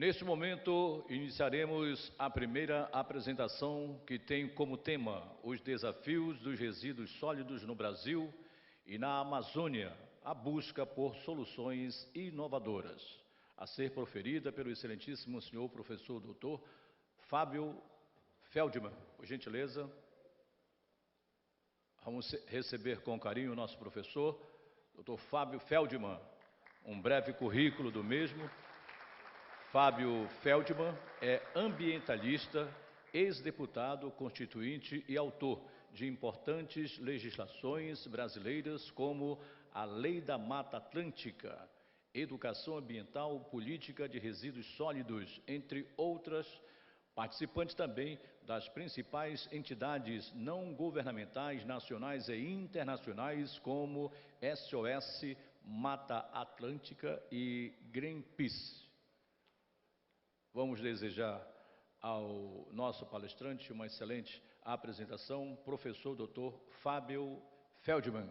Neste momento, iniciaremos a primeira apresentação, que tem como tema os desafios dos resíduos sólidos no Brasil e na Amazônia, a busca por soluções inovadoras, a ser proferida pelo excelentíssimo senhor professor doutor Fábio Feldman. Por gentileza, vamos receber com carinho o nosso professor, doutor Fábio Feldman, um breve currículo do mesmo. Fábio Feldman é ambientalista, ex-deputado constituinte e autor de importantes legislações brasileiras como a Lei da Mata Atlântica, Educação Ambiental, Política de Resíduos Sólidos, entre outras, participante também das principais entidades não governamentais nacionais e internacionais como SOS Mata Atlântica e Greenpeace. Vamos desejar ao nosso palestrante uma excelente apresentação, professor Dr. Fábio Feldman.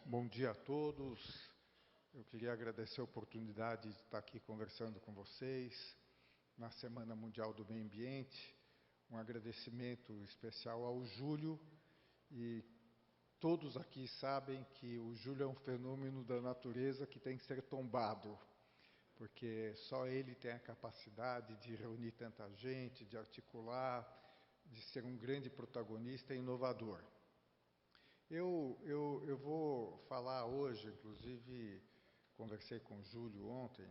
Bom dia a todos. Eu queria agradecer a oportunidade de estar aqui conversando com vocês na Semana Mundial do Meio Ambiente. Um agradecimento especial ao Júlio, e todos aqui sabem que o Júlio é um fenômeno da natureza que tem que ser tombado, porque só ele tem a capacidade de reunir tanta gente, de articular, de ser um grande protagonista e inovador. Eu vou falar hoje, inclusive conversei com o Júlio ontem,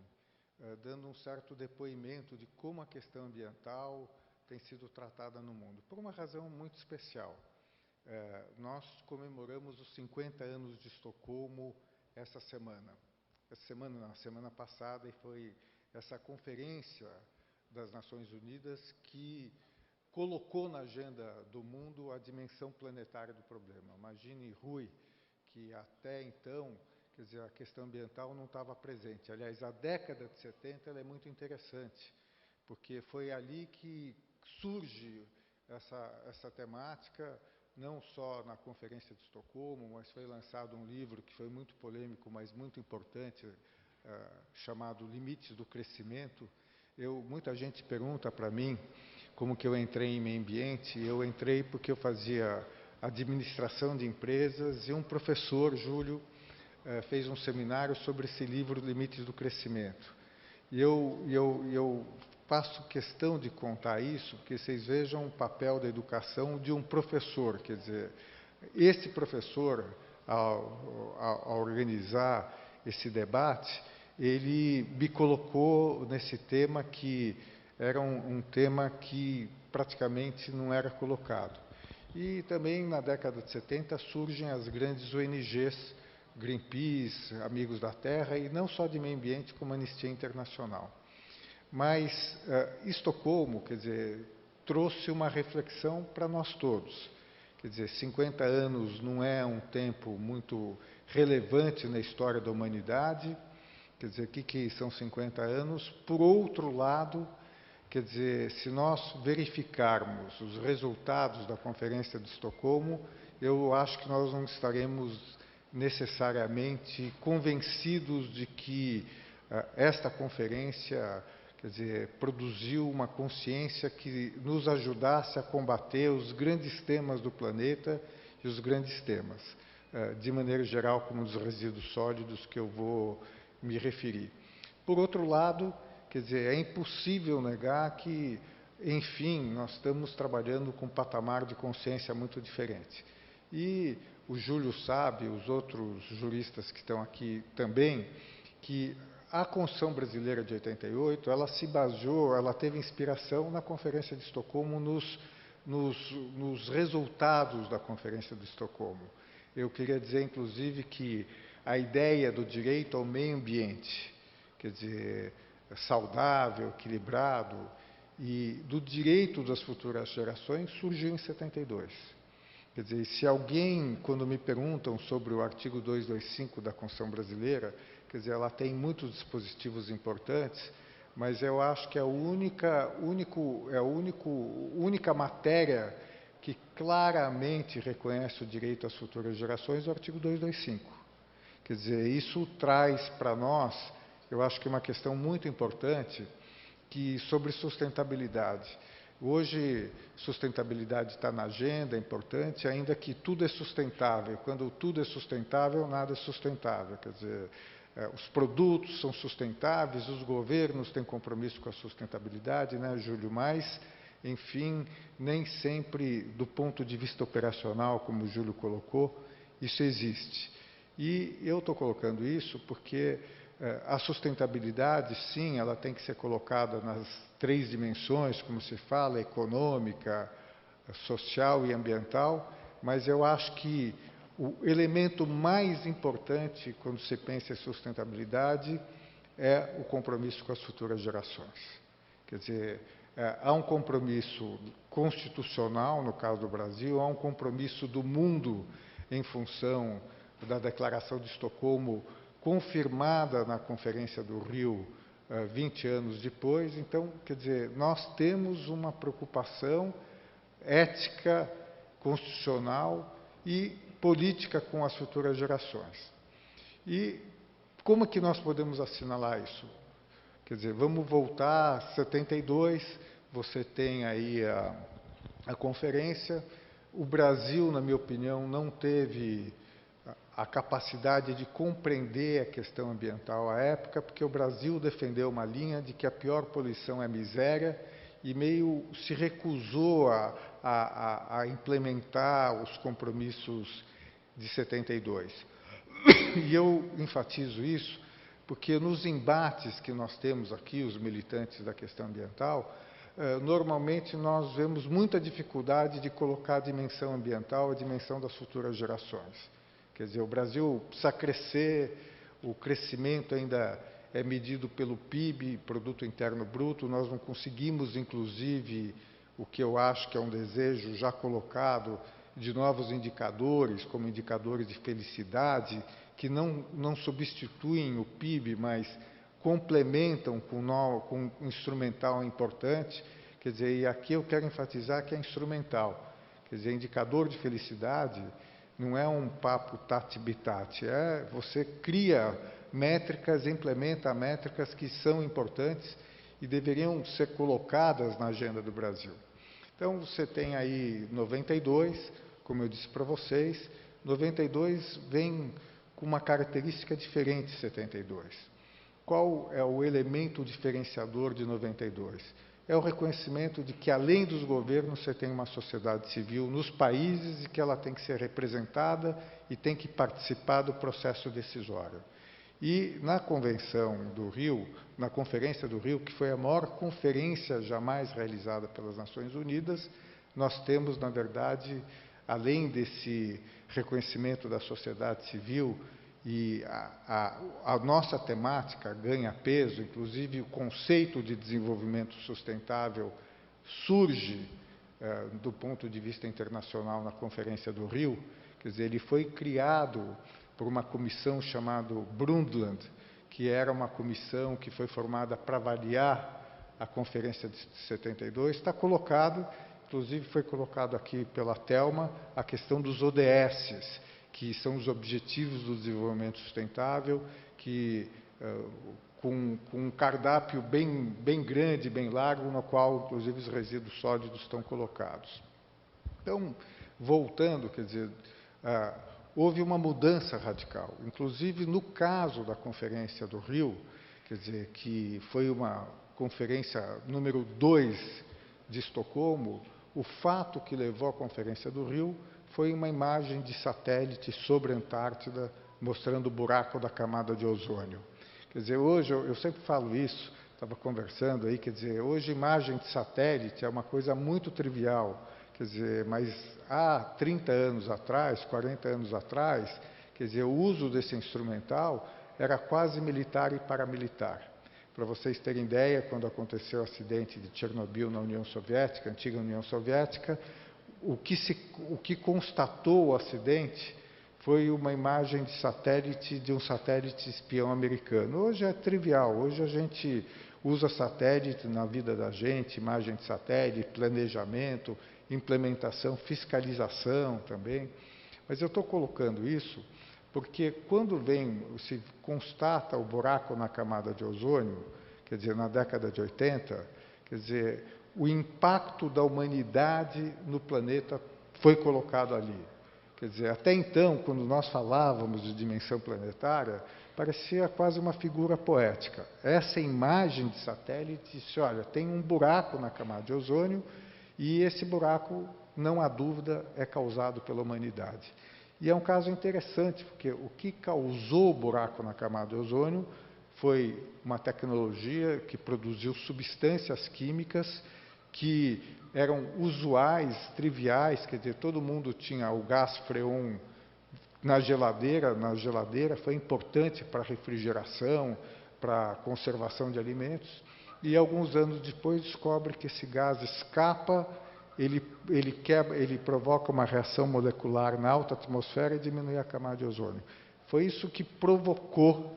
dando um certo depoimento de como a questão ambiental tem sido tratada no mundo, por uma razão muito especial. Nós comemoramos os 50 anos de Estocolmo essa semana. Na semana passada, e foi essa conferência das Nações Unidas que colocou na agenda do mundo a dimensão planetária do problema. Imagine, Rui, que até então, quer dizer, a questão ambiental não estava presente. Aliás, a década de 70 ela é muito interessante, porque foi ali que surge essa temática, não só na Conferência de Estocolmo, mas foi lançado um livro que foi muito polêmico, mas muito importante, chamado Limites do Crescimento. Muita gente pergunta para mim como que eu entrei em meio ambiente. Eu entrei porque eu fazia administração de empresas e um professor, Júlio, fez um seminário sobre esse livro, Limites do Crescimento. E eu faço questão de contar isso, porque vocês vejam o papel da educação de um professor. Quer dizer, esse professor, ao organizar esse debate, ele me colocou nesse tema que era um tema que praticamente não era colocado. E também, na década de 70, surgem as grandes ONGs, Greenpeace, Amigos da Terra, e não só de meio ambiente, como Anistia Internacional. Mas Estocolmo, quer dizer, trouxe uma reflexão para nós todos. Quer dizer, 50 anos não é um tempo muito relevante na história da humanidade. Quer dizer, o que são 50 anos? Por outro lado, quer dizer, se nós verificarmos os resultados da Conferência de Estocolmo, eu acho que nós não estaremos necessariamente convencidos de que esta conferência, quer dizer, produziu uma consciência que nos ajudasse a combater os grandes temas do planeta e os grandes temas, de maneira geral, como os resíduos sólidos, que eu vou me referir. Por outro lado, quer dizer, é impossível negar que, enfim, nós estamos trabalhando com um patamar de consciência muito diferente. E o Júlio sabe, os outros juristas que estão aqui também, que a Constituição Brasileira de 88, ela se baseou, ela teve inspiração na Conferência de Estocolmo, nos resultados da Conferência de Estocolmo. Eu queria dizer, inclusive, que a ideia do direito ao meio ambiente, quer dizer, saudável, equilibrado, e do direito das futuras gerações, surgiu em 72. Quer dizer, se alguém, quando me perguntam sobre o artigo 225 da Constituição Brasileira, quer quer dizer, ela tem muitos dispositivos importantes, mas eu acho que é a única matéria que claramente reconhece o direito às futuras gerações, é o artigo 225. Quer dizer, isso traz para nós, eu acho que uma questão muito importante, que sobre sustentabilidade. Hoje, sustentabilidade está na agenda, é importante, ainda que tudo é sustentável. Quando tudo é sustentável, nada é sustentável. Quer dizer, os produtos são sustentáveis, os governos têm compromisso com a sustentabilidade, né, Júlio? Mas, enfim, nem sempre, do ponto de vista operacional, como o Júlio colocou, isso existe. E eu estou colocando isso porque a sustentabilidade, sim, ela tem que ser colocada nas 3 dimensões, como se fala, econômica, social e ambiental, mas eu acho que o elemento mais importante quando se pensa em sustentabilidade é o compromisso com as futuras gerações. Quer dizer, há um compromisso constitucional, no caso do Brasil, há um compromisso do mundo em função da Declaração de Estocolmo, confirmada na Conferência do Rio 20 anos depois. Então, quer dizer, nós temos uma preocupação ética, constitucional e política com as futuras gerações. E como é que nós podemos assinalar isso? Quer dizer, vamos voltar a 72, você tem aí a conferência. O Brasil, na minha opinião, não teve a capacidade de compreender a questão ambiental à época, porque o Brasil defendeu uma linha de que a pior poluição é a miséria e meio se recusou a implementar os compromissos de 72. E eu enfatizo isso porque nos embates que nós temos aqui, os militantes da questão ambiental, normalmente nós vemos muita dificuldade de colocar a dimensão ambiental, a dimensão das futuras gerações. Quer dizer, o Brasil precisa crescer, o crescimento ainda é medido pelo PIB, Produto Interno Bruto, nós não conseguimos, inclusive, o que eu acho que é um desejo já colocado, de novos indicadores, como indicadores de felicidade, que não substituem o PIB, mas complementam com um instrumental importante. Quer dizer, e aqui eu quero enfatizar que é instrumental. Quer dizer, indicador de felicidade não é um papo tati-bitati, você cria métricas, implementa métricas que são importantes e deveriam ser colocadas na agenda do Brasil. Então, você tem aí 92, como eu disse para vocês, 92 vem com uma característica diferente de 72. Qual é o elemento diferenciador de 92? É o reconhecimento de que, além dos governos, você tem uma sociedade civil nos países e que ela tem que ser representada e tem que participar do processo decisório. E na Convenção do Rio, na Conferência do Rio, que foi a maior conferência jamais realizada pelas Nações Unidas, nós temos, na verdade, além desse reconhecimento da sociedade civil, e a nossa temática ganha peso, inclusive o conceito de desenvolvimento sustentável surge do ponto de vista internacional na Conferência do Rio. Quer dizer, ele foi criado por uma comissão chamada Brundtland, que era uma comissão que foi formada para avaliar a Conferência de 72. Está colocado, inclusive foi colocado aqui pela Thelma, a questão dos ODS, que são os Objetivos do Desenvolvimento Sustentável, que com um cardápio bem grande, bem largo, no qual, inclusive, os resíduos sólidos estão colocados. Então, voltando, quer dizer, houve uma mudança radical. Inclusive, no caso da Conferência do Rio, quer dizer, que foi uma conferência número 2 de Estocolmo, o fato que levou à Conferência do Rio foi uma imagem de satélite sobre a Antártida, mostrando o buraco da camada de ozônio. Quer dizer, hoje, eu sempre falo isso, estava conversando aí, quer dizer, hoje imagem de satélite é uma coisa muito trivial, quer dizer, mas há 30 anos atrás, 40 anos atrás, quer dizer, o uso desse instrumental era quase militar e paramilitar. Para vocês terem ideia, quando aconteceu o acidente de Chernobyl na União Soviética, antiga União Soviética, o que constatou o acidente foi uma imagem de satélite, de um satélite espião americano. Hoje é trivial, hoje a gente usa satélite na vida da gente, imagem de satélite, planejamento, implementação, fiscalização também. Mas eu estou colocando isso porque quando se constata o buraco na camada de ozônio, quer dizer, na década de 80, quer dizer, o impacto da humanidade no planeta foi colocado ali. Quer dizer, até então, quando nós falávamos de dimensão planetária, parecia quase uma figura poética. Essa imagem de satélite disse, olha, tem um buraco na camada de ozônio e esse buraco, não há dúvida, é causado pela humanidade. E é um caso interessante, porque o que causou o buraco na camada de ozônio foi uma tecnologia que produziu substâncias químicas que eram usuais, triviais, quer dizer, todo mundo tinha o gás freon na geladeira foi importante para a refrigeração, para a conservação de alimentos, e alguns anos depois descobre que esse gás escapa, ele provoca uma reação molecular na alta atmosfera e diminui a camada de ozônio. Foi isso que provocou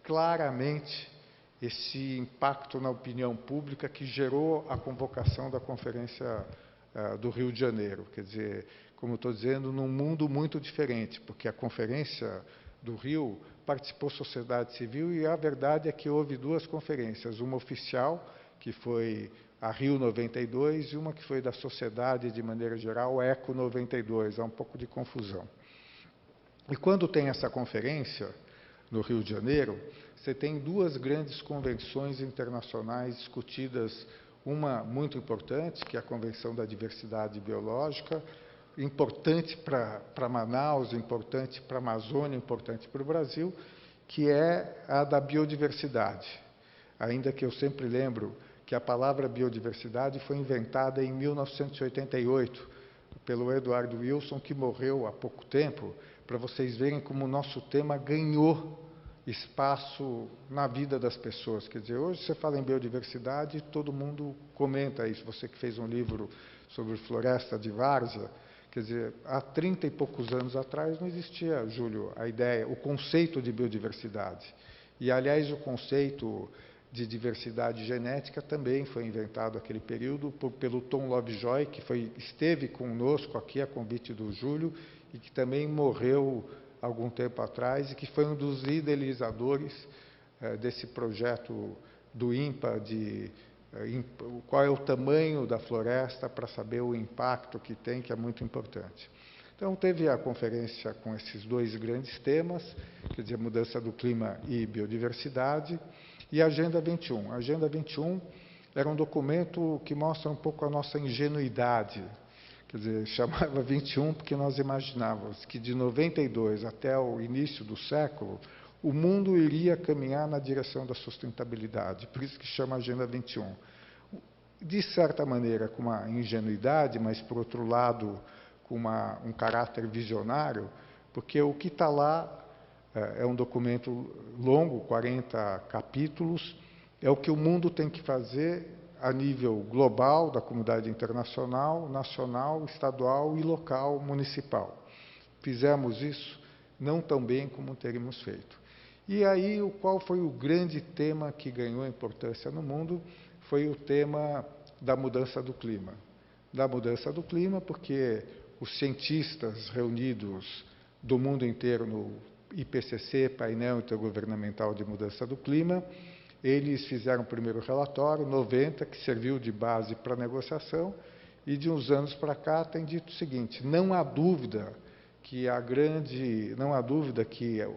claramente esse impacto na opinião pública que gerou a convocação da Conferência do Rio de Janeiro. Quer dizer, como estou dizendo, num mundo muito diferente, porque a Conferência do Rio participou sociedade civil e a verdade é que houve duas conferências, uma oficial, que foi a Rio 92, e uma que foi da sociedade de maneira geral, a Eco 92, há um pouco de confusão. E quando tem essa conferência, no Rio de Janeiro, você tem duas grandes convenções internacionais discutidas, uma muito importante, que é a Convenção da Diversidade Biológica, importante para Manaus, importante para a Amazônia, importante para o Brasil, que é a da biodiversidade. Ainda que eu sempre lembro que a palavra biodiversidade foi inventada em 1988, pelo Edward Wilson, que morreu há pouco tempo, para vocês verem como o nosso tema ganhou espaço na vida das pessoas. Quer dizer, hoje você fala em biodiversidade e todo mundo comenta isso. Você que fez um livro sobre floresta de várzea, quer dizer, há 30 e poucos anos atrás não existia, Júlio, a ideia, o conceito de biodiversidade. E, aliás, o conceito de diversidade genética também foi inventado naquele período pelo Tom Lovejoy, que esteve conosco aqui a convite do Júlio e que também morreu algum tempo atrás e que foi um dos idealizadores desse projeto do INPA, qual é o tamanho da floresta para saber o impacto que tem, que é muito importante. Então, teve a conferência com esses dois grandes temas, quer dizer, mudança do clima e biodiversidade, e a Agenda 21. A Agenda 21 era um documento que mostra um pouco a nossa ingenuidade. Quer dizer, chamava 21 porque nós imaginávamos que de 92 até o início do século, o mundo iria caminhar na direção da sustentabilidade. Por isso que chama Agenda 21. De certa maneira, com uma ingenuidade, mas, por outro lado, com um caráter visionário, porque o que está lá é um documento longo, 40 capítulos, é o que o mundo tem que fazer a nível global, da comunidade internacional, nacional, estadual e local, municipal. Fizemos isso não tão bem como teríamos feito. E aí, qual foi o grande tema que ganhou importância no mundo? Foi o tema da mudança do clima. Da mudança do clima, porque os cientistas reunidos do mundo inteiro no IPCC, Painel Intergovernamental de Mudança do Clima, eles fizeram o primeiro relatório, 90, que serviu de base para a negociação, e de uns anos para cá tem dito o seguinte: não há dúvida que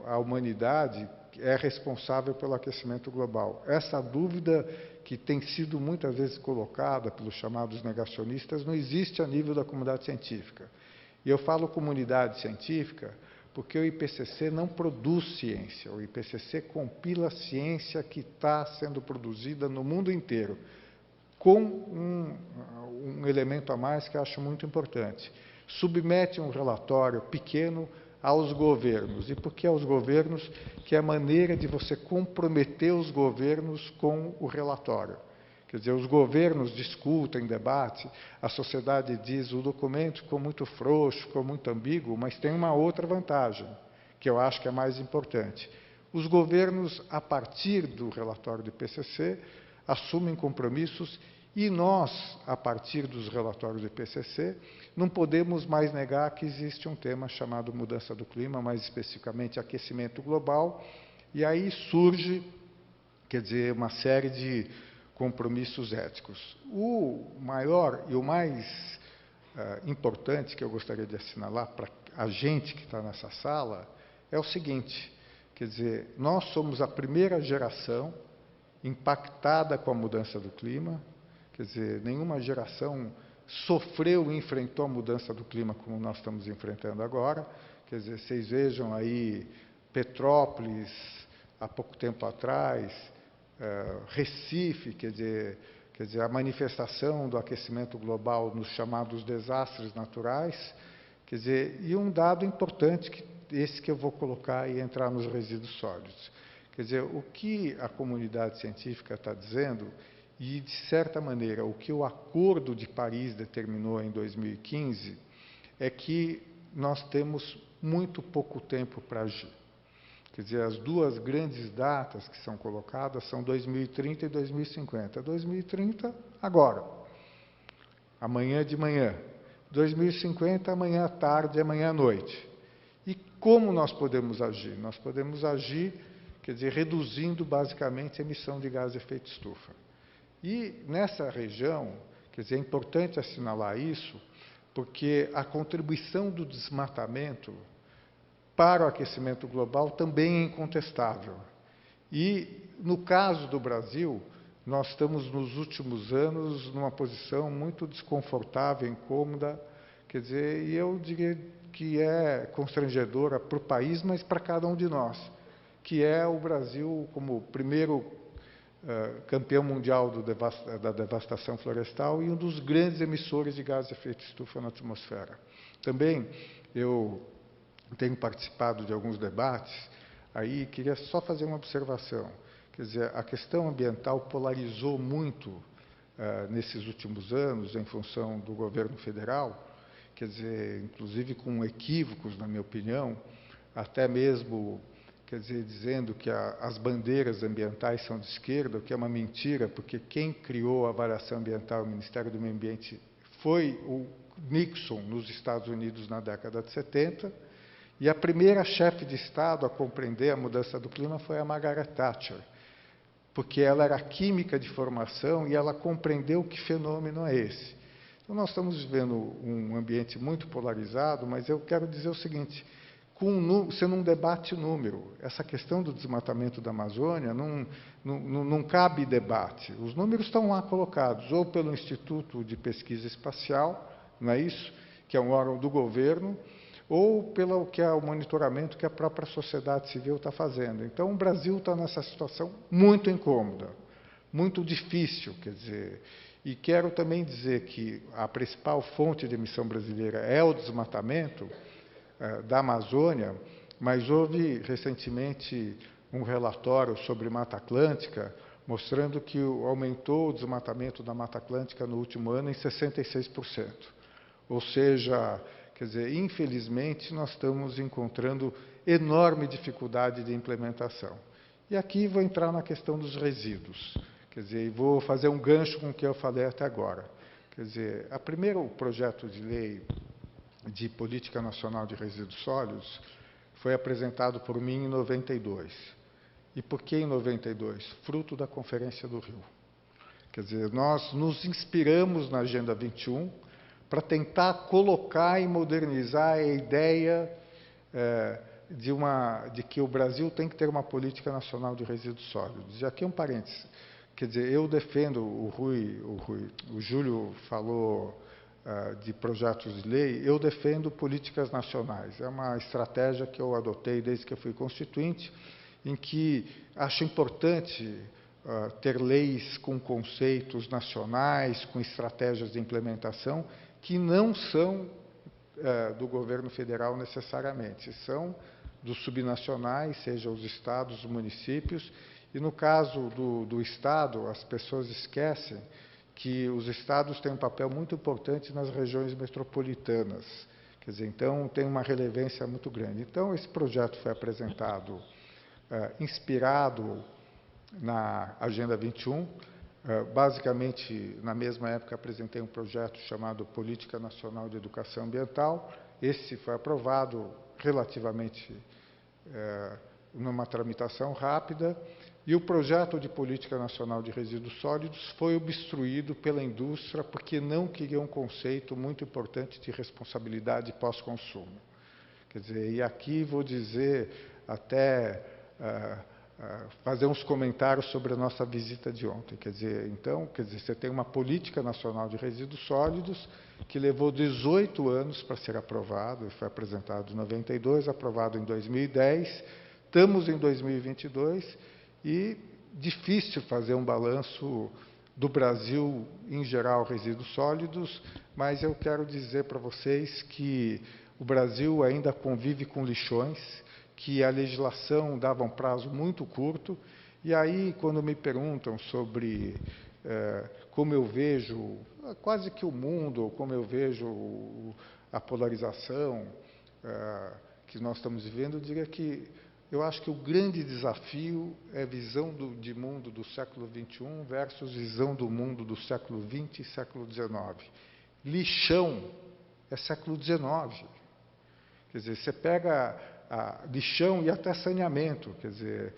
a humanidade é responsável pelo aquecimento global. Essa dúvida, que tem sido muitas vezes colocada pelos chamados negacionistas, não existe a nível da comunidade científica. E eu falo comunidade científica porque o IPCC não produz ciência, o IPCC compila a ciência que está sendo produzida no mundo inteiro, com um elemento a mais que eu acho muito importante. Submete um relatório pequeno aos governos. E por que aos governos? Que é a maneira de você comprometer os governos com o relatório. Quer dizer, os governos discutem, debatem, a sociedade diz, o documento ficou muito frouxo, ficou muito ambíguo, mas tem uma outra vantagem, que eu acho que é mais importante. Os governos, a partir do relatório do IPCC, assumem compromissos e nós, a partir dos relatórios do IPCC, não podemos mais negar que existe um tema chamado mudança do clima, mais especificamente aquecimento global, e aí surge, quer dizer, uma série de compromissos éticos. O maior e o mais importante que eu gostaria de assinalar para a gente que está nessa sala é o seguinte, quer dizer, nós somos a primeira geração impactada com a mudança do clima, quer dizer, nenhuma geração sofreu e enfrentou a mudança do clima como nós estamos enfrentando agora, quer dizer, vocês vejam aí Petrópolis, há pouco tempo atrás, Recife, quer dizer, a manifestação do aquecimento global nos chamados desastres naturais, quer dizer, e um dado importante, esse que eu vou colocar e entrar nos resíduos sólidos. Quer dizer, o que a comunidade científica está dizendo, e, de certa maneira, o que o Acordo de Paris determinou em 2015, é que nós temos muito pouco tempo para agir. Quer dizer, as duas grandes datas que são colocadas são 2030 e 2050. 2030, agora. Amanhã de manhã. 2050, amanhã à tarde, amanhã à noite. E como nós podemos agir? Nós podemos agir, quer dizer, reduzindo basicamente a emissão de gás de efeito estufa. E nessa região, quer dizer, é importante assinalar isso, porque a contribuição do desmatamento para o aquecimento global também é incontestável. E, no caso do Brasil, nós estamos, nos últimos anos, numa posição muito desconfortável, incômoda, quer dizer, e eu diria que é constrangedora para o país, mas para cada um de nós, que é o Brasil como primeiro campeão mundial da devastação florestal e um dos grandes emissores de gás de efeito estufa na atmosfera. Também, eu tenho participado de alguns debates, aí queria só fazer uma observação. Quer dizer, a questão ambiental polarizou muito nesses últimos anos, em função do governo federal, quer dizer, inclusive com equívocos, na minha opinião, até mesmo, quer dizer, dizendo que as bandeiras ambientais são de esquerda, o que é uma mentira, porque quem criou a avaliação ambiental, o Ministério do Meio Ambiente, foi o Nixon, nos Estados Unidos, na década de 70, e a primeira chefe de Estado a compreender a mudança do clima foi a Margaret Thatcher, porque ela era química de formação e ela compreendeu que fenômeno é esse. Então, nós estamos vivendo um ambiente muito polarizado, mas eu quero dizer o seguinte, você não debate número. Essa questão do desmatamento da Amazônia não cabe debate. Os números estão lá colocados, ou pelo Instituto de Pesquisa Espacial, não é isso? Que é um órgão do governo, ou pelo que é o monitoramento que a própria sociedade civil está fazendo. Então, o Brasil está nessa situação muito incômoda, muito difícil, quer dizer. E quero também dizer que a principal fonte de emissão brasileira é o desmatamento da Amazônia, mas houve recentemente um relatório sobre Mata Atlântica, mostrando que aumentou o desmatamento da Mata Atlântica no último ano em 66%. Ou seja, quer dizer, infelizmente, nós estamos encontrando enorme dificuldade de implementação. E aqui vou entrar na questão dos resíduos. Quer dizer, e vou fazer um gancho com o que eu falei até agora. Quer dizer, o primeiro projeto de lei de Política Nacional de Resíduos Sólidos foi apresentado por mim em 92. E por que em 92? Fruto da Conferência do Rio. Quer dizer, nós nos inspiramos na Agenda 21 para tentar colocar e modernizar a ideia de que o Brasil tem que ter uma política nacional de resíduos sólidos. E aqui um parênteses. Quer dizer, eu defendo, o Júlio falou de projetos de lei, eu defendo políticas nacionais. É uma estratégia que eu adotei desde que eu fui constituinte, em que acho importante ter leis com conceitos nacionais, com estratégias de implementação, que não são do governo federal necessariamente, são dos subnacionais, seja os estados, os municípios, E no caso do Estado, as pessoas esquecem que os estados têm um papel muito importante nas regiões metropolitanas. Quer dizer, então, tem uma relevância muito grande. Então, esse projeto foi apresentado inspirado na Agenda 21. Basicamente, na mesma época, apresentei um projeto chamado Política Nacional de Educação Ambiental. Esse foi aprovado relativamente numa tramitação rápida. E o projeto de Política Nacional de Resíduos Sólidos foi obstruído pela indústria porque não queria um conceito muito importante de responsabilidade pós-consumo. Quer dizer, e aqui vou dizer até fazer uns comentários sobre a nossa visita de ontem. Quer dizer, então, você tem uma Política Nacional de Resíduos Sólidos que levou 18 anos para ser aprovado, foi apresentado em 92, aprovado em 2010, estamos em 2022, e difícil fazer um balanço do Brasil, em geral, resíduos sólidos, mas eu quero dizer para vocês que o Brasil ainda convive com lixões, que a legislação dava um prazo muito curto, e aí, quando me perguntam sobre como eu vejo quase que o mundo, como eu vejo a polarização que nós estamos vivendo, eu diria que eu acho que o grande desafio é visão de mundo do século XXI versus visão do mundo do século XX e século XIX. Lixão é século XIX. Quer dizer, você pega lixão e até saneamento. Quer dizer,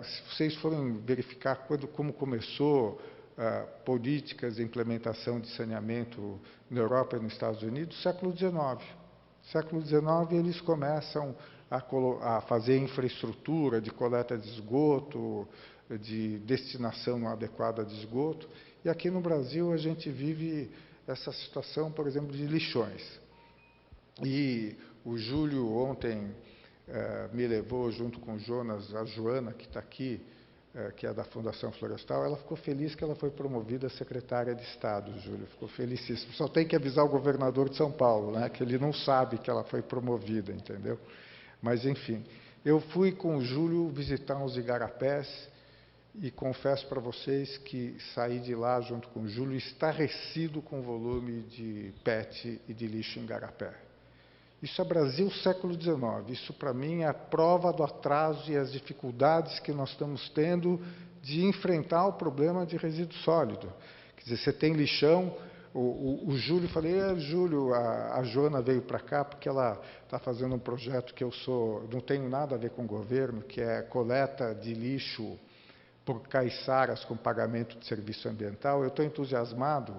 se vocês forem verificar como começou políticas de implementação de saneamento na Europa e nos Estados Unidos, século XIX. Século XIX eles começam a fazer infraestrutura de coleta de esgoto, de destinação adequada de esgoto. E aqui no Brasil a gente vive essa situação, por exemplo, de lixões. E o Júlio ontem me levou, junto com o Jonas, a Joana, que está aqui, que é da Fundação Florestal, ela ficou feliz que ela foi promovida a secretária de Estado, Júlio, ficou felicíssimo. Só tem que avisar o governador de São Paulo, né, que ele não sabe que ela foi promovida, entendeu? Mas, enfim, eu fui com o Júlio visitar os igarapés e confesso para vocês que saí de lá, junto com o Júlio, estarrecido com o volume de PET e de lixo em igarapé. Isso é Brasil século XIX. Isso, para mim, é a prova do atraso e as dificuldades que nós estamos tendo de enfrentar o problema de resíduo sólido. Quer dizer, você tem lixão. O Júlio, falei, Júlio, a Joana veio para cá porque ela está fazendo um projeto que não tenho nada a ver com o governo, que é coleta de lixo por caiçaras com pagamento de serviço ambiental. Eu estou entusiasmado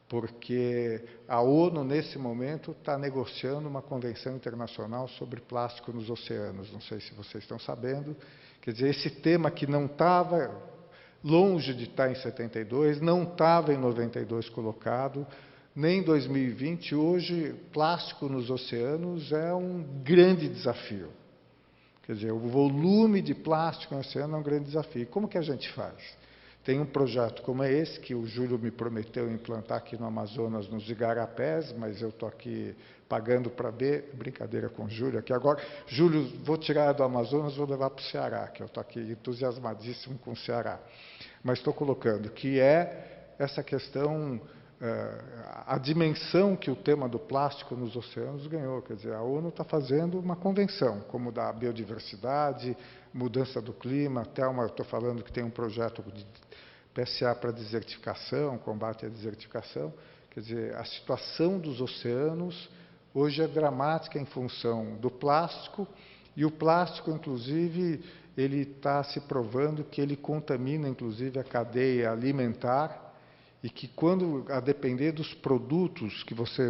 porque a ONU, nesse momento, está negociando uma convenção internacional sobre plástico nos oceanos. Não sei se vocês estão sabendo. Quer dizer, esse tema que não estava longe de estar em 72, não estava em 92 colocado, nem em 2020. Hoje, plástico nos oceanos é um grande desafio. Quer dizer, o volume de plástico no oceano é um grande desafio. Como que a gente faz? Tem um projeto como esse, que o Júlio me prometeu implantar aqui no Amazonas, nos igarapés, mas eu estou aqui pagando para ver, brincadeira com o Júlio aqui agora. Júlio, vou tirar do Amazonas, vou levar para o Ceará, que eu estou aqui entusiasmadíssimo com o Ceará. Mas estou colocando que é essa questão, a dimensão que o tema do plástico nos oceanos ganhou. Quer dizer, a ONU está fazendo uma convenção, como da biodiversidade, mudança do clima, até estou falando que tem um projeto de PSA para desertificação, combate à desertificação. Quer dizer, a situação dos oceanos hoje é dramática em função do plástico, e o plástico, inclusive, ele está se provando que ele contamina, inclusive, a cadeia alimentar, e que quando, a depender dos produtos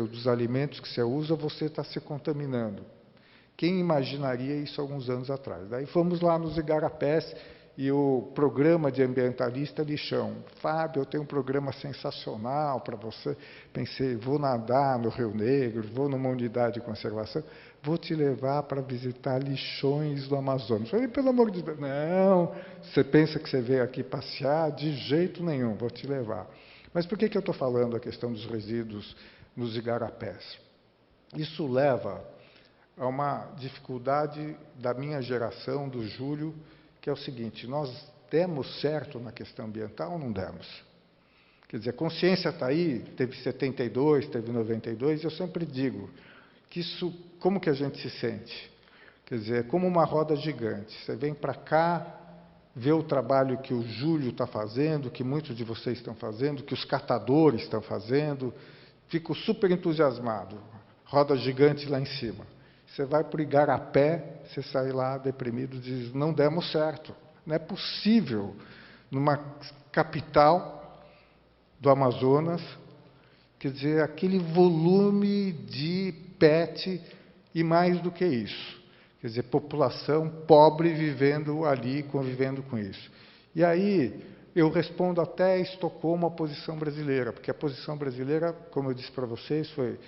dos alimentos que você usa, você está se contaminando. Quem imaginaria isso alguns anos atrás? Daí fomos lá nos igarapés, e o programa de ambientalista lixão. Fábio, eu tenho um programa sensacional para você. Pensei, vou nadar no Rio Negro, vou numa unidade de conservação, vou te levar para visitar lixões do Amazonas. Falei, pelo amor de Deus, não, você pensa que você veio aqui passear? De jeito nenhum, vou te levar. Mas por que eu estou falando a questão dos resíduos nos igarapés? Isso leva a uma dificuldade da minha geração, do Júlio, que é o seguinte: nós demos certo na questão ambiental ou não demos? Quer dizer, a consciência está aí, teve 72, teve 92, e eu sempre digo que isso, como que a gente se sente? Quer dizer, é como uma roda gigante. Você vem para cá, vê o trabalho que o Júlio está fazendo, que muitos de vocês estão fazendo, que os catadores estão fazendo, fico super entusiasmado. Roda gigante lá em cima. Você vai para o igarapé, você sai lá deprimido e diz: não demos certo. Não é possível, numa capital do Amazonas, quer dizer, aquele volume de PET e mais do que isso. Quer dizer, população pobre vivendo ali, convivendo com isso. E aí eu respondo até Estocolmo a posição brasileira, porque a posição brasileira, como eu disse para vocês, foi: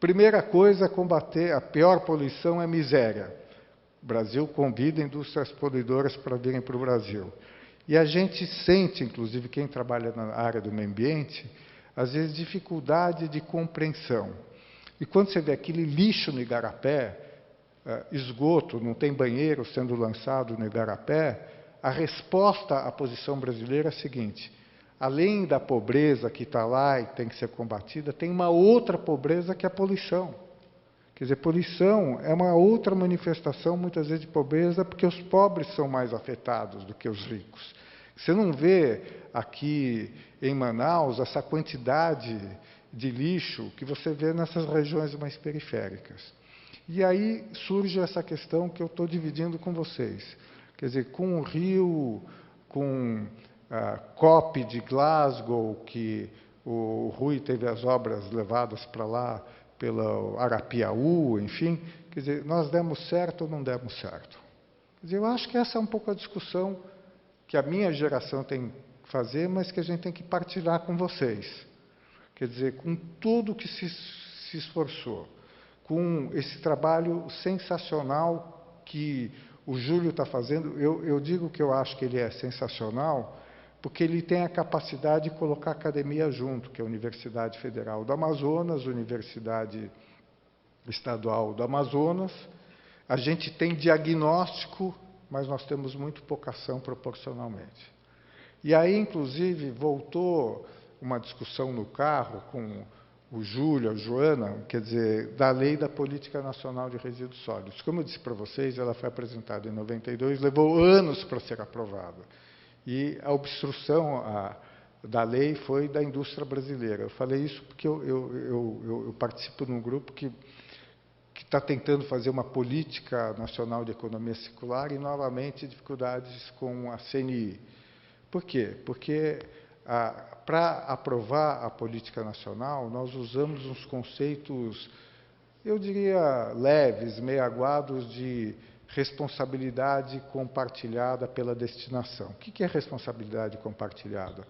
primeira coisa, combater a pior poluição é miséria. O Brasil convida indústrias poluidoras para virem para o Brasil. E a gente sente, inclusive quem trabalha na área do meio ambiente, às vezes dificuldade de compreensão. E quando você vê aquele lixo no igarapé, esgoto, não tem banheiro sendo lançado no igarapé, a resposta à posição brasileira é a seguinte: além da pobreza que está lá e tem que ser combatida, tem uma outra pobreza que é a poluição. Quer dizer, poluição é uma outra manifestação, muitas vezes, de pobreza, porque os pobres são mais afetados do que os ricos. Você não vê aqui em Manaus essa quantidade de lixo que você vê nessas regiões mais periféricas. E aí surge essa questão que eu estou dividindo com vocês. Quer dizer, com o Rio, com a COP de Glasgow, que o Rui teve as obras levadas para lá pela Arapiaú, enfim, quer dizer, nós demos certo ou não demos certo? Quer dizer, eu acho que essa é um pouco a discussão que a minha geração tem que fazer, mas que a gente tem que partilhar com vocês. Quer dizer, com tudo que se esforçou, com esse trabalho sensacional que o Júlio está fazendo. Eu digo que eu acho que ele é sensacional, porque ele tem a capacidade de colocar a academia junto, que é a Universidade Federal do Amazonas, Universidade Estadual do Amazonas. A gente tem diagnóstico, mas nós temos muito pouca ação proporcionalmente. E aí, inclusive, voltou uma discussão no carro com o Júlio, a Joana, quer dizer, da Lei da Política Nacional de Resíduos Sólidos. Como eu disse para vocês, ela foi apresentada em 92, levou anos para ser aprovada. E a obstrução da lei foi da indústria brasileira. Eu falei isso porque eu participo de um grupo que está tentando fazer uma política nacional de economia circular e, novamente, dificuldades com a CNI. Por quê? Porque, para aprovar a política nacional, nós usamos uns conceitos, eu diria, leves, meio aguados, de responsabilidade compartilhada pela destinação. O que é responsabilidade compartilhada?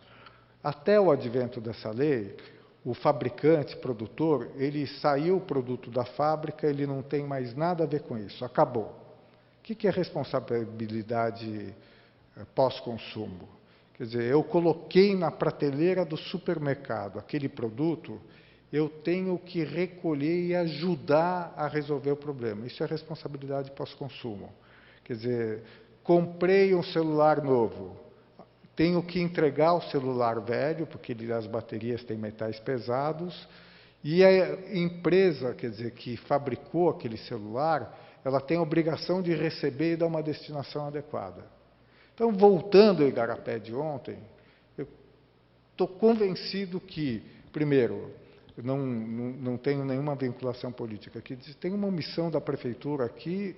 Até o advento dessa lei, o fabricante, produtor, ele saiu o produto da fábrica, ele não tem mais nada a ver com isso, acabou. O que é responsabilidade pós-consumo? Quer dizer, eu coloquei na prateleira do supermercado aquele produto, eu tenho que recolher e ajudar a resolver o problema. Isso é responsabilidade pós-consumo. Quer dizer, comprei um celular novo, tenho que entregar o celular velho, porque as baterias têm metais pesados, e a empresa, quer dizer, que fabricou aquele celular, ela tem a obrigação de receber e dar uma destinação adequada. Então, voltando ao igarapé de ontem, eu estou convencido que, primeiro, não tenho nenhuma vinculação política aqui, tem uma omissão da prefeitura aqui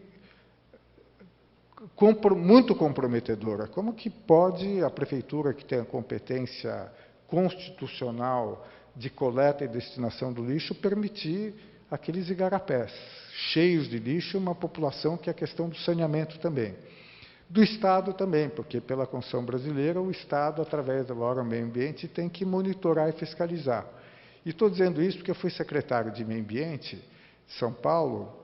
muito comprometedora. Como que pode a prefeitura, que tem a competência constitucional de coleta e destinação do lixo, permitir aqueles igarapés cheios de lixo, uma população que é a questão do saneamento também. Do Estado também, porque pela Constituição brasileira, o Estado, através do órgão meio ambiente, tem que monitorar e fiscalizar. E estou dizendo isso porque eu fui secretário de Meio Ambiente de São Paulo,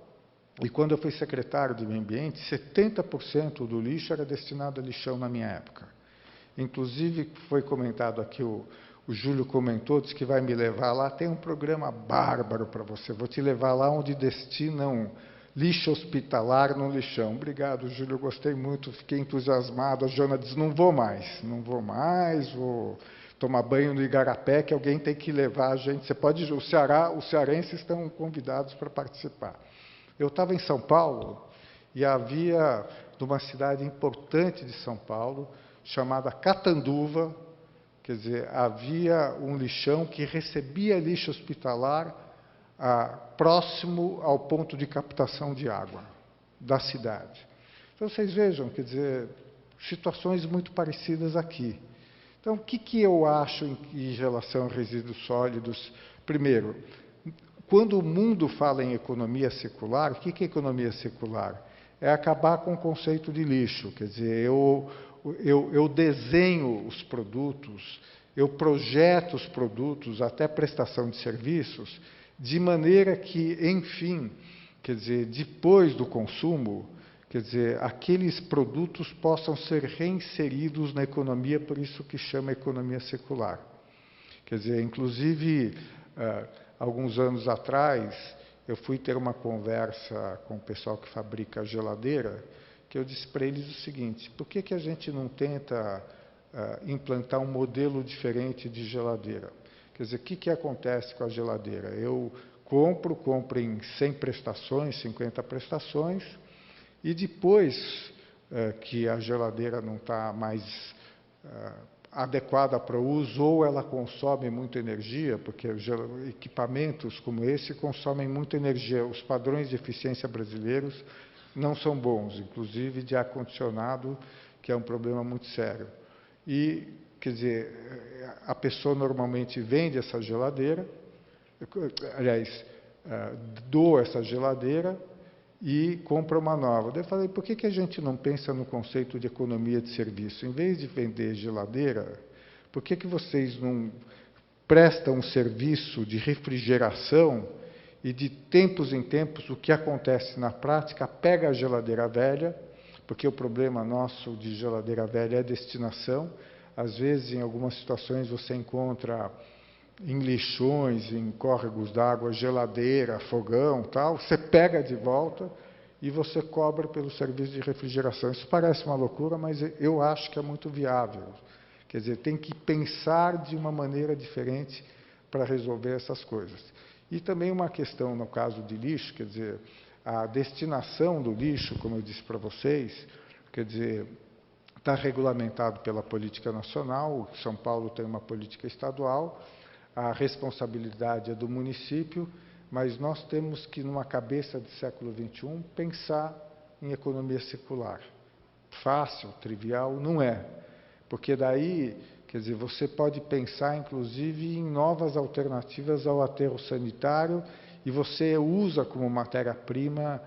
e quando eu fui secretário de Meio Ambiente, 70% do lixo era destinado a lixão na minha época. Inclusive, foi comentado aqui, o Júlio comentou, disse que vai me levar lá, tem um programa bárbaro para você, vou te levar lá onde destinam lixo hospitalar no lixão. Obrigado, Júlio, eu gostei muito, fiquei entusiasmado. A Joana diz, não vou mais, vou tomar banho no Igarapé, que alguém tem que levar a gente. Você pode, os cearenses estão convidados para participar. Eu estava em São Paulo e havia, numa cidade importante de São Paulo, chamada Catanduva, quer dizer, havia um lixão que recebia lixo hospitalar próximo ao ponto de captação de água da cidade. Então, vocês vejam, quer dizer, situações muito parecidas aqui. Então, o que eu acho em relação a resíduos sólidos? Primeiro, quando o mundo fala em economia circular, o que é economia circular? É acabar com o conceito de lixo, quer dizer, eu desenho os produtos, eu projeto os produtos, até prestação de serviços, de maneira que, enfim, quer dizer, depois do consumo, quer dizer, aqueles produtos possam ser reinseridos na economia, por isso que chama economia circular. Quer dizer, inclusive, alguns anos atrás, eu fui ter uma conversa com o pessoal que fabrica geladeira, que eu disse para eles o seguinte, por que a gente não tenta implantar um modelo diferente de geladeira? Quer dizer, o que acontece com a geladeira? Eu compro em 100 prestações, 50 prestações, e depois que a geladeira não está mais adequada para o uso, ou ela consome muita energia, porque equipamentos como esse consomem muita energia. Os padrões de eficiência brasileiros não são bons, inclusive de ar-condicionado, que é um problema muito sério. E, quer dizer, a pessoa normalmente vende essa geladeira, aliás, doa essa geladeira e compra uma nova. Daí eu falei, por que a gente não pensa no conceito de economia de serviço? Em vez de vender geladeira, por que vocês não prestam um serviço de refrigeração e de tempos em tempos, o que acontece na prática, pega a geladeira velha, porque o problema nosso de geladeira velha é destinação. Às vezes, em algumas situações, você encontra em lixões, em córregos d'água, geladeira, fogão, tal. Você pega de volta e você cobra pelo serviço de refrigeração. Isso parece uma loucura, mas eu acho que é muito viável. Quer dizer, tem que pensar de uma maneira diferente para resolver essas coisas. E também uma questão, no caso de lixo, quer dizer, a destinação do lixo, como eu disse para vocês, quer dizer, está regulamentado pela política nacional, São Paulo tem uma política estadual, a responsabilidade é do município, mas nós temos que, numa cabeça do século XXI, pensar em economia circular. Fácil, trivial, não é. Porque daí, quer dizer, você pode pensar, inclusive, em novas alternativas ao aterro sanitário e você usa como matéria-prima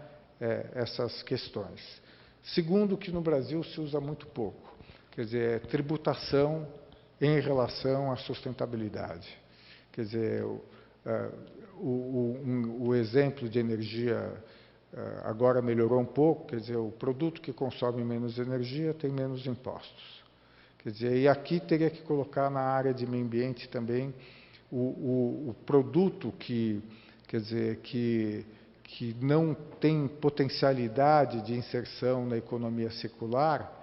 essas questões. Segundo, que no Brasil se usa muito pouco, quer dizer, tributação em relação à sustentabilidade. Quer dizer, o exemplo de energia agora melhorou um pouco, quer dizer, o produto que consome menos energia tem menos impostos. Quer dizer, e aqui teria que colocar na área de meio ambiente também o produto que, quer dizer, que não tem potencialidade de inserção na economia circular,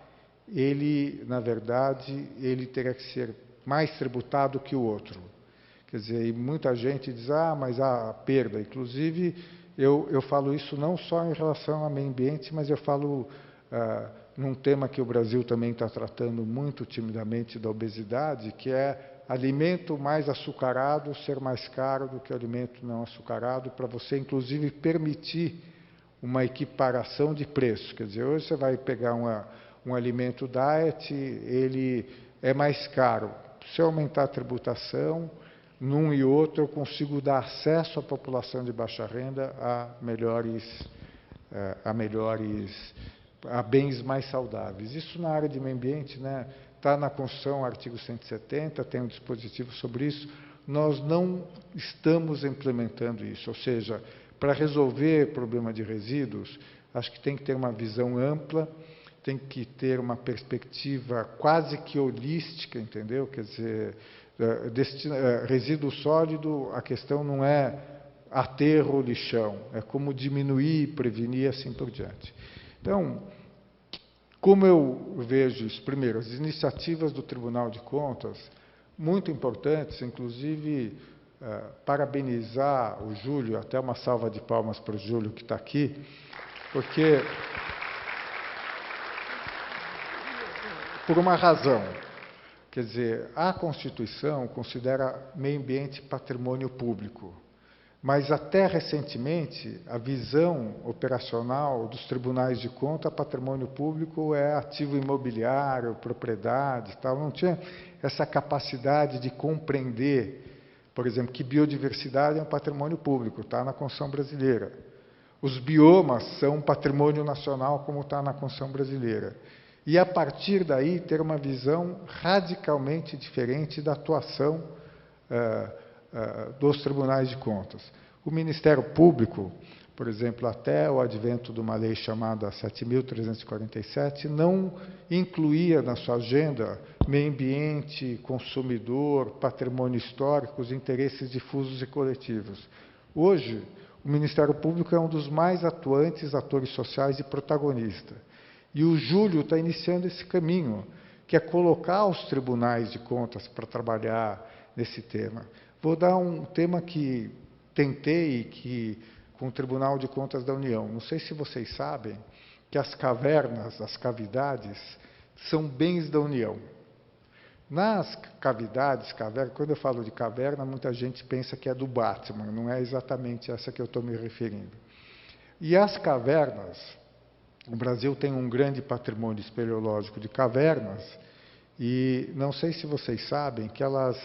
ele, na verdade, ele teria que ser mais tributado que o outro. Quer dizer, e muita gente diz, mas há perda. Inclusive, eu falo isso não só em relação ao meio ambiente, mas eu falo num tema que o Brasil também está tratando muito timidamente da obesidade, que é alimento mais açucarado ser mais caro do que alimento não açucarado, para você, inclusive, permitir uma equiparação de preço. Quer dizer, hoje você vai pegar um alimento diet, ele é mais caro. Se eu aumentar a tributação, num e outro, eu consigo dar acesso à população de baixa renda a bens mais saudáveis. Isso na área de meio ambiente, né? Está na Constituição, artigo 170, tem um dispositivo sobre isso. Nós não estamos implementando isso, ou seja, para resolver o problema de resíduos, acho que tem que ter uma visão ampla, tem que ter uma perspectiva quase que holística, entendeu? Quer dizer, resíduo sólido, a questão não é aterro, lixão, é como diminuir, prevenir, assim por diante. Então, como eu vejo isso? Primeiro, as iniciativas do Tribunal de Contas, muito importantes, inclusive parabenizar o Júlio, até uma salva de palmas para o Júlio que está aqui, porque, por uma razão, quer dizer, a Constituição considera meio ambiente patrimônio público, mas até recentemente a visão operacional dos tribunais de conta, patrimônio público é ativo imobiliário, propriedade, tal, não tinha essa capacidade de compreender, por exemplo, que biodiversidade é um patrimônio público, está na Constituição brasileira. Os biomas são patrimônio nacional, como está na Constituição brasileira. E, a partir daí, ter uma visão radicalmente diferente da atuação dos tribunais de contas. O Ministério Público, por exemplo, até o advento de uma lei chamada 7.347, não incluía na sua agenda meio ambiente, consumidor, patrimônio histórico, os interesses difusos e coletivos. Hoje, o Ministério Público é um dos mais atuantes atores sociais e protagonista. E o Júlio está iniciando esse caminho, que é colocar os tribunais de contas para trabalhar nesse tema. Vou dar um tema que tentei com o Tribunal de Contas da União. Não sei se vocês sabem que as cavernas, as cavidades, são bens da União. Nas cavidades, quando eu falo de caverna, muita gente pensa que é do Batman, não é exatamente essa que eu estou me referindo. E as cavernas, o Brasil tem um grande patrimônio espeleológico de cavernas, e não sei se vocês sabem que elas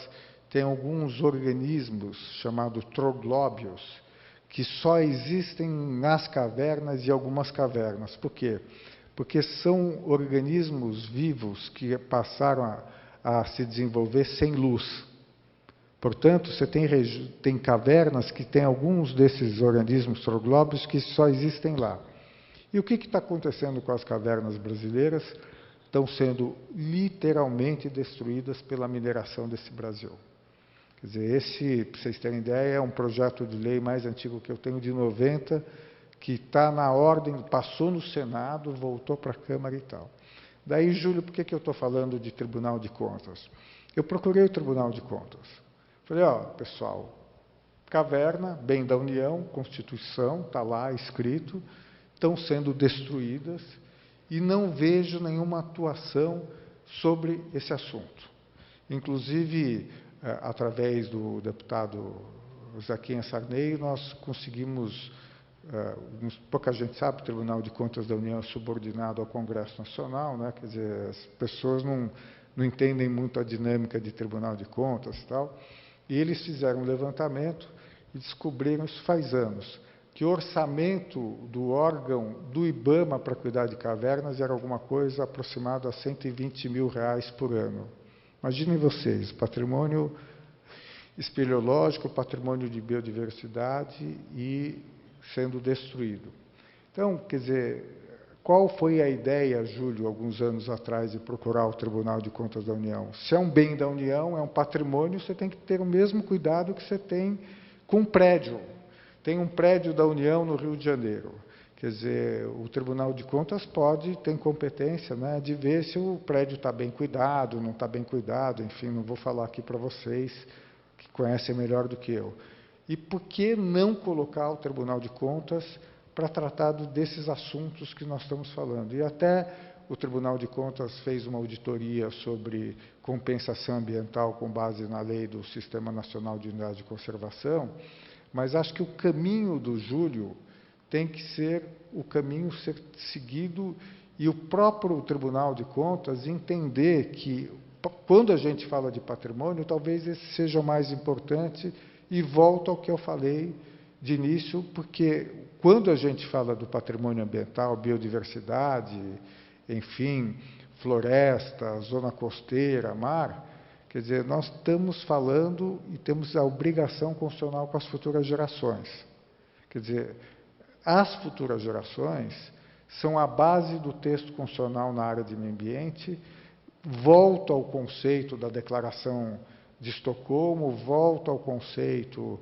têm alguns organismos chamados troglóbios, que só existem nas cavernas e algumas cavernas. Por quê? Porque são organismos vivos que passaram a se desenvolver sem luz. Portanto, você tem cavernas que têm alguns desses organismos troglóbios que só existem lá. E o que está acontecendo com as cavernas brasileiras? Estão sendo literalmente destruídas pela mineração desse Brasil. Quer dizer, para vocês terem ideia, é um projeto de lei mais antigo que eu tenho, de 90, que está na ordem, passou no Senado, voltou para a Câmara e tal. Daí, Júlio, por que eu estou falando de Tribunal de Contas? Eu procurei o Tribunal de Contas. Falei, pessoal, caverna, bem da União, Constituição, está lá escrito, estão sendo destruídas e não vejo nenhuma atuação sobre esse assunto. Inclusive, através do deputado Zequinha Sarney, nós conseguimos, pouca gente sabe, o Tribunal de Contas da União é subordinado ao Congresso Nacional, né? Quer dizer, as pessoas não entendem muito a dinâmica de Tribunal de Contas e tal, e eles fizeram um levantamento e descobriram, isso faz anos, que o orçamento do órgão do IBAMA para cuidar de cavernas era alguma coisa aproximada a R$120 mil por ano. Imaginem vocês, patrimônio espeleológico, patrimônio de biodiversidade e sendo destruído. Então, quer dizer, qual foi a ideia, Júlio, alguns anos atrás, de procurar o Tribunal de Contas da União? Se é um bem da União, é um patrimônio, você tem que ter o mesmo cuidado que você tem com um prédio. Tem um prédio da União no Rio de Janeiro. Quer dizer, o Tribunal de Contas tem competência, né, de ver se o prédio está bem cuidado, não está bem cuidado, enfim, não vou falar aqui para vocês, que conhecem melhor do que eu. E por que não colocar o Tribunal de Contas para tratar desses assuntos que nós estamos falando? E até o Tribunal de Contas fez uma auditoria sobre compensação ambiental com base na lei do Sistema Nacional de Unidade de Conservação, mas acho que o caminho do Júlio tem que ser o caminho ser seguido e o próprio Tribunal de Contas entender que, quando a gente fala de patrimônio, talvez esse seja o mais importante, e volto ao que eu falei de início, porque quando a gente fala do patrimônio ambiental, biodiversidade, enfim, floresta, zona costeira, mar, quer dizer, nós estamos falando e temos a obrigação constitucional com as futuras gerações. Quer dizer, as futuras gerações são a base do texto constitucional na área de meio ambiente, volta ao conceito da Declaração de Estocolmo, volta ao conceito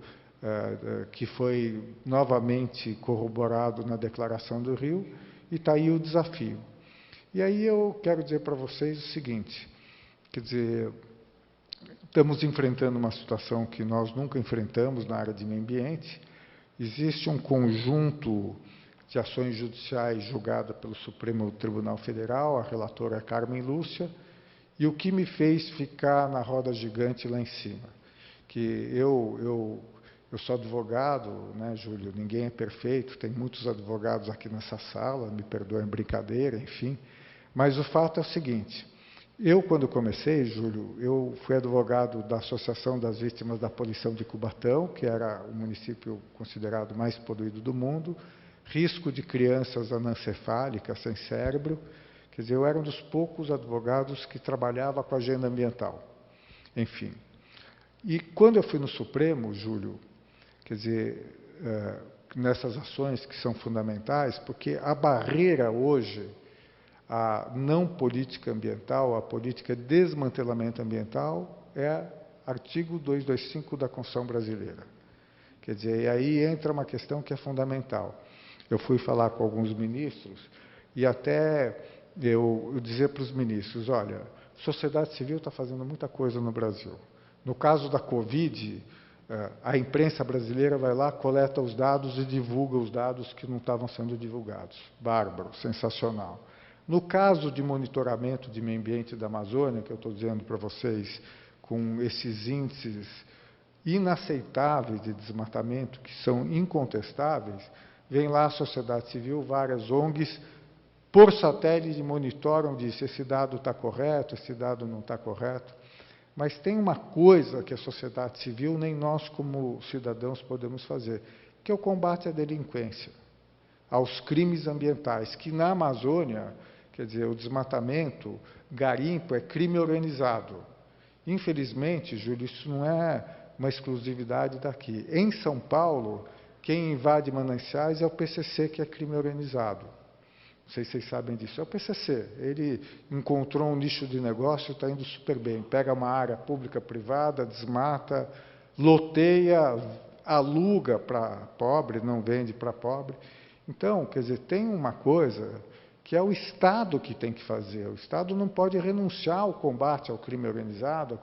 que foi novamente corroborado na Declaração do Rio, e está aí o desafio. E aí eu quero dizer para vocês o seguinte, quer dizer, estamos enfrentando uma situação que nós nunca enfrentamos na área de meio ambiente. Existe um conjunto de ações judiciais julgadas pelo Supremo Tribunal Federal, a relatora é Carmen Lúcia, e o que me fez ficar na roda gigante lá em cima, que eu sou advogado, né, Júlio? Ninguém é perfeito, tem muitos advogados aqui nessa sala, me perdoem a brincadeira, enfim. Mas o fato é o seguinte, eu, quando comecei, Júlio, eu fui advogado da Associação das Vítimas da Poluição de Cubatão, que era o município considerado mais poluído do mundo, risco de crianças anencefálicas, sem cérebro. Quer dizer, eu era um dos poucos advogados que trabalhava com a agenda ambiental. Enfim. E quando eu fui no Supremo, Júlio, quer dizer, nessas ações que são fundamentais, porque a barreira hoje, a não política ambiental, a política de desmantelamento ambiental, é artigo 225 da Constituição Brasileira. Quer dizer, e aí entra uma questão que é fundamental. Eu fui falar com alguns ministros e até eu dizer para os ministros, olha, a sociedade civil está fazendo muita coisa no Brasil. No caso da Covid, a imprensa brasileira vai lá, coleta os dados e divulga os dados que não estavam sendo divulgados. Bárbaro, sensacional. No caso de monitoramento de meio ambiente da Amazônia, que eu estou dizendo para vocês, com esses índices inaceitáveis de desmatamento, que são incontestáveis, vem lá a sociedade civil, várias ONGs, por satélite monitoram, diz, esse dado está correto, esse dado não está correto. Mas tem uma coisa que a sociedade civil, nem nós como cidadãos podemos fazer, que é o combate à delinquência, aos crimes ambientais, que na Amazônia, quer dizer, o desmatamento, garimpo é crime organizado. Infelizmente, Júlio, isso não é uma exclusividade daqui. Em São Paulo, quem invade mananciais é o PCC, que é crime organizado. Não sei se vocês sabem disso. É o PCC. Ele encontrou um nicho de negócio, está indo super bem. Pega uma área pública, privada, desmata, loteia, aluga para pobre, não vende para pobre. Então, quer dizer, tem uma coisa que é o Estado que tem que fazer. O Estado não pode renunciar ao combate ao crime organizado,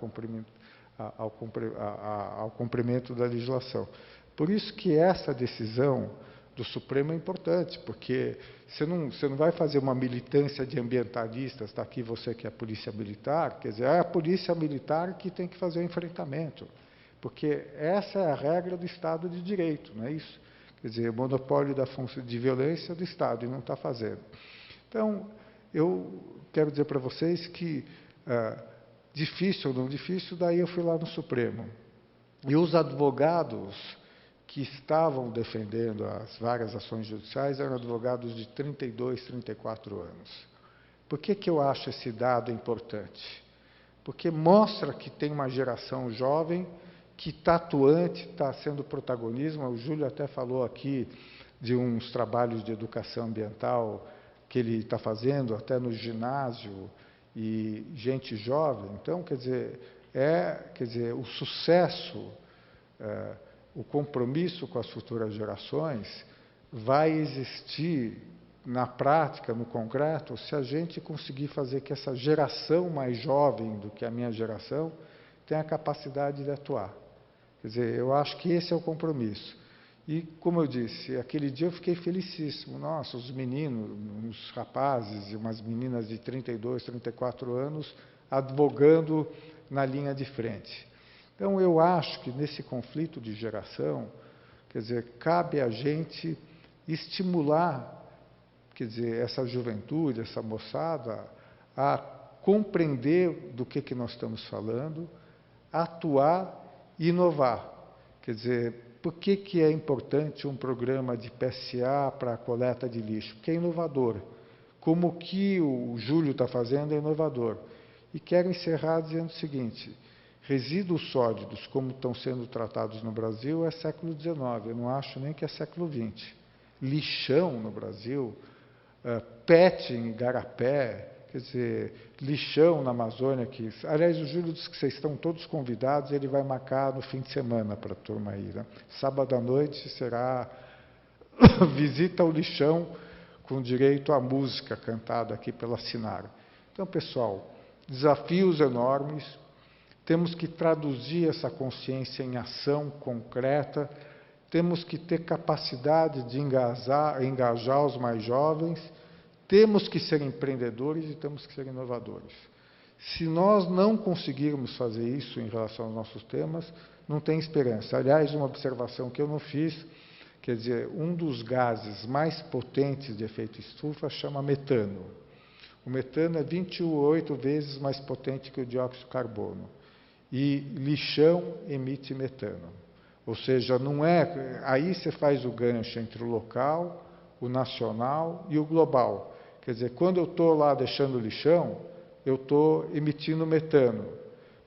ao cumprimento da legislação. Por isso que essa decisão do Supremo é importante, porque você não vai fazer uma militância de ambientalistas, está aqui você que é a polícia militar, quer dizer, é a polícia militar que tem que fazer o enfrentamento, porque essa é a regra do Estado de Direito, não é isso? Quer dizer, o monopólio da função de violência do Estado, e não está fazendo. Então, eu quero dizer para vocês que, difícil ou não difícil, daí eu fui lá no Supremo. E os advogados que estavam defendendo as várias ações judiciais eram advogados de 32, 34 anos. Por que eu acho esse dado importante? Porque mostra que tem uma geração jovem que está atuante, está sendo protagonismo. O Júlio até falou aqui de uns trabalhos de educação ambiental que ele está fazendo, até no ginásio, e gente jovem. Então, quer dizer, o sucesso, o compromisso com as futuras gerações vai existir na prática, no concreto, se a gente conseguir fazer que essa geração mais jovem do que a minha geração tenha a capacidade de atuar. Quer dizer, eu acho que esse é o compromisso. E, como eu disse, aquele dia eu fiquei felicíssimo. Nossa, os meninos, uns rapazes e umas meninas de 32, 34 anos advogando na linha de frente. Então, eu acho que nesse conflito de geração, quer dizer, cabe a gente estimular, quer dizer, essa juventude, essa moçada, a compreender do que nós estamos falando, atuar e inovar. Quer dizer, por que é importante um programa de PSA para a coleta de lixo? Porque é inovador. Como o que o Júlio está fazendo é inovador. E quero encerrar dizendo o seguinte, resíduos sólidos, como estão sendo tratados no Brasil, é século XIX, eu não acho nem que é século XX. Lixão no Brasil, PET em Igarapé, quer dizer, lixão na Amazônia, que, aliás, o Júlio disse que vocês estão todos convidados, ele vai marcar no fim de semana para a turma aí, né? Sábado à noite será visita ao lixão com direito à música cantada aqui pela Sinara. Então, pessoal, desafios enormes, temos que traduzir essa consciência em ação concreta, temos que ter capacidade de engajar os mais jovens, temos que ser empreendedores e temos que ser inovadores. Se nós não conseguirmos fazer isso em relação aos nossos temas, não tem esperança. Aliás, uma observação que eu não fiz, quer dizer, um dos gases mais potentes de efeito estufa chama metano. O metano é 28 vezes mais potente que o dióxido de carbono. E lixão emite metano. Ou seja, não é... Aí você faz o gancho entre o local, o nacional e o global. Quer dizer, quando eu estou lá deixando lixão, eu estou emitindo metano.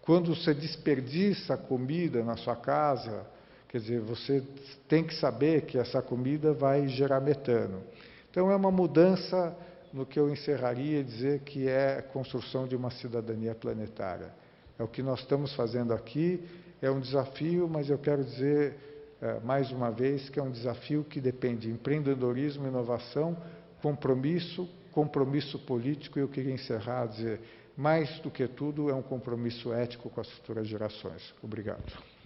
Quando você desperdiça comida na sua casa, quer dizer, você tem que saber que essa comida vai gerar metano. Então, é uma mudança no que eu encerraria dizer que é a construção de uma cidadania planetária. É o que nós estamos fazendo aqui, é um desafio, mas eu quero dizer, mais uma vez, que é um desafio que depende de empreendedorismo, inovação, compromisso político, e eu queria encerrar, dizer, mais do que tudo, é um compromisso ético com as futuras gerações. Obrigado.